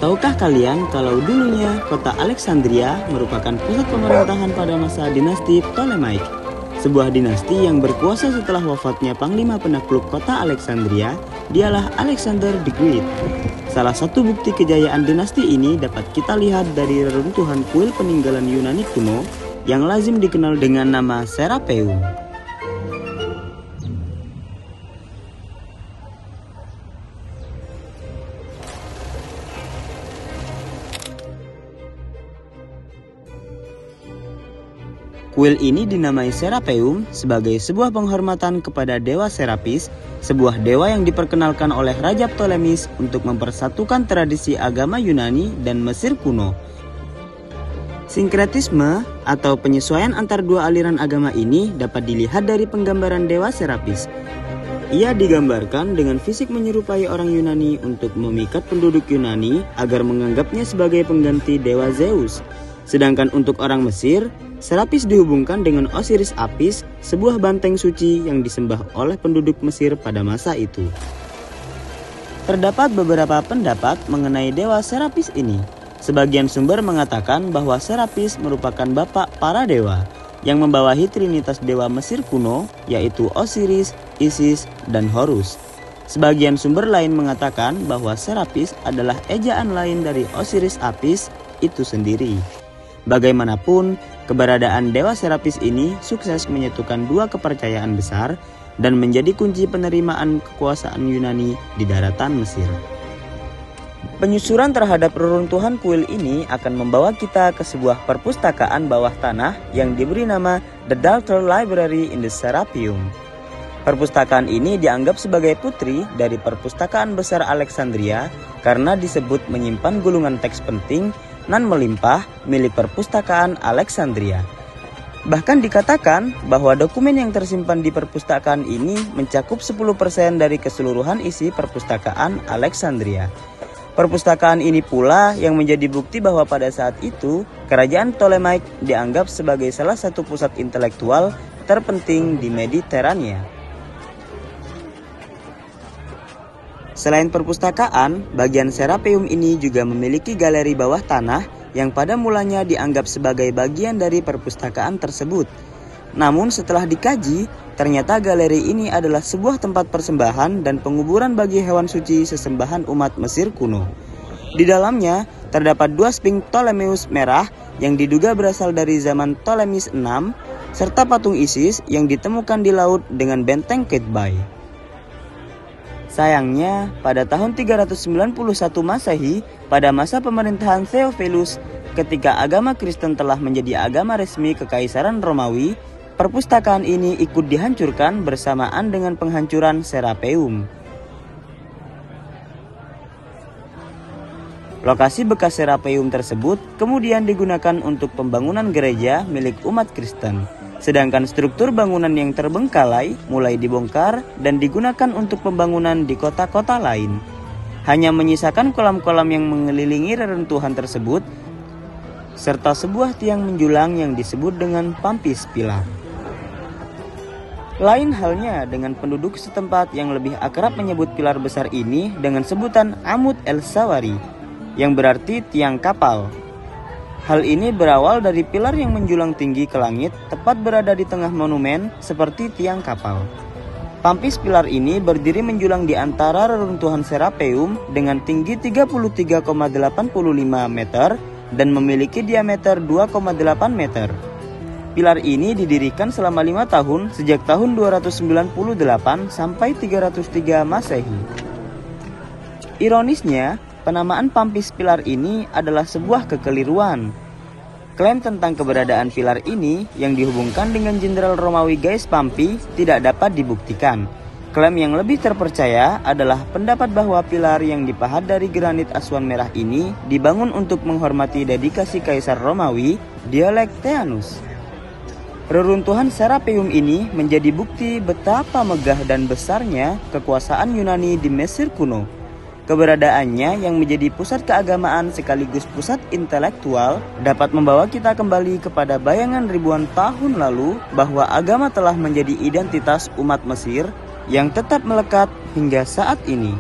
Tahukah kalian kalau dulunya kota Alexandria merupakan pusat pemerintahan pada masa dinasti Ptolemaic? Sebuah dinasti yang berkuasa setelah wafatnya panglima penakluk kota Alexandria, dialah Alexander the Great. Salah satu bukti kejayaan dinasti ini dapat kita lihat dari reruntuhan kuil peninggalan Yunani kuno yang lazim dikenal dengan nama Serapeum. Kuil ini dinamai Serapeum sebagai sebuah penghormatan kepada dewa Serapis, sebuah dewa yang diperkenalkan oleh Raja Ptolemis untuk mempersatukan tradisi agama Yunani dan Mesir kuno. Sinkretisme atau penyesuaian antar dua aliran agama ini dapat dilihat dari penggambaran dewa Serapis. Ia digambarkan dengan fisik menyerupai orang Yunani untuk memikat penduduk Yunani agar menganggapnya sebagai pengganti dewa Zeus. Sedangkan untuk orang Mesir, Serapis dihubungkan dengan Osiris Apis, sebuah banteng suci yang disembah oleh penduduk Mesir pada masa itu. Terdapat beberapa pendapat mengenai dewa Serapis ini. Sebagian sumber mengatakan bahwa Serapis merupakan bapak para dewa yang membawahi trinitas dewa Mesir kuno, yaitu Osiris, Isis, dan Horus. Sebagian sumber lain mengatakan bahwa Serapis adalah ejaan lain dari Osiris Apis itu sendiri. Bagaimanapun, keberadaan dewa Serapis ini sukses menyatukan dua kepercayaan besar dan menjadi kunci penerimaan kekuasaan Yunani di daratan Mesir. Penyusuran terhadap reruntuhan kuil ini akan membawa kita ke sebuah perpustakaan bawah tanah yang diberi nama The Dalter Library in the Serapeum. Perpustakaan ini dianggap sebagai putri dari Perpustakaan Besar Alexandria karena disebut menyimpan gulungan teks penting nan melimpah milik Perpustakaan Alexandria. Bahkan dikatakan bahwa dokumen yang tersimpan di perpustakaan ini mencakup 10% dari keseluruhan isi Perpustakaan Alexandria. Perpustakaan ini pula yang menjadi bukti bahwa pada saat itu kerajaan Ptolemaic dianggap sebagai salah satu pusat intelektual terpenting di Mediterania. Selain perpustakaan, bagian Serapeum ini juga memiliki galeri bawah tanah yang pada mulanya dianggap sebagai bagian dari perpustakaan tersebut. Namun setelah dikaji, ternyata galeri ini adalah sebuah tempat persembahan dan penguburan bagi hewan suci sesembahan umat Mesir kuno. Di dalamnya terdapat dua sphinx Ptolemeus merah yang diduga berasal dari zaman Ptolemis VI, serta patung Isis yang ditemukan di laut dengan benteng Qeitbay. Sayangnya, pada tahun 391 Masehi, pada masa pemerintahan Theophilus, ketika agama Kristen telah menjadi agama resmi Kekaisaran Romawi, perpustakaan ini ikut dihancurkan bersamaan dengan penghancuran Serapeum. Lokasi bekas Serapeum tersebut kemudian digunakan untuk pembangunan gereja milik umat Kristen. Sedangkan struktur bangunan yang terbengkalai mulai dibongkar dan digunakan untuk pembangunan di kota-kota lain. Hanya menyisakan kolam-kolam yang mengelilingi reruntuhan tersebut, serta sebuah tiang menjulang yang disebut dengan Pampis Pilar. Lain halnya dengan penduduk setempat yang lebih akrab menyebut pilar besar ini dengan sebutan Amud el-Sawari, yang berarti tiang kapal. Hal ini berawal dari pilar yang menjulang tinggi ke langit, tepat berada di tengah monumen seperti tiang kapal. Pampis pilar ini berdiri menjulang di antara reruntuhan Serapeum dengan tinggi 33,85 meter dan memiliki diameter 2,8 meter. Pilar ini didirikan selama 5 tahun sejak tahun 298 sampai 303 Masehi. Ironisnya, penamaan Pampis pilar ini adalah sebuah kekeliruan. Klaim tentang keberadaan pilar ini yang dihubungkan dengan Jenderal Romawi Gaius Pampi tidak dapat dibuktikan. Klaim yang lebih terpercaya adalah pendapat bahwa pilar yang dipahat dari granit Aswan merah ini dibangun untuk menghormati dedikasi Kaisar Romawi Diocletianus. Reruntuhan Serapeum ini menjadi bukti betapa megah dan besarnya kekuasaan Yunani di Mesir kuno. Keberadaannya yang menjadi pusat keagamaan sekaligus pusat intelektual dapat membawa kita kembali kepada bayangan ribuan tahun lalu bahwa agama telah menjadi identitas umat Mesir yang tetap melekat hingga saat ini.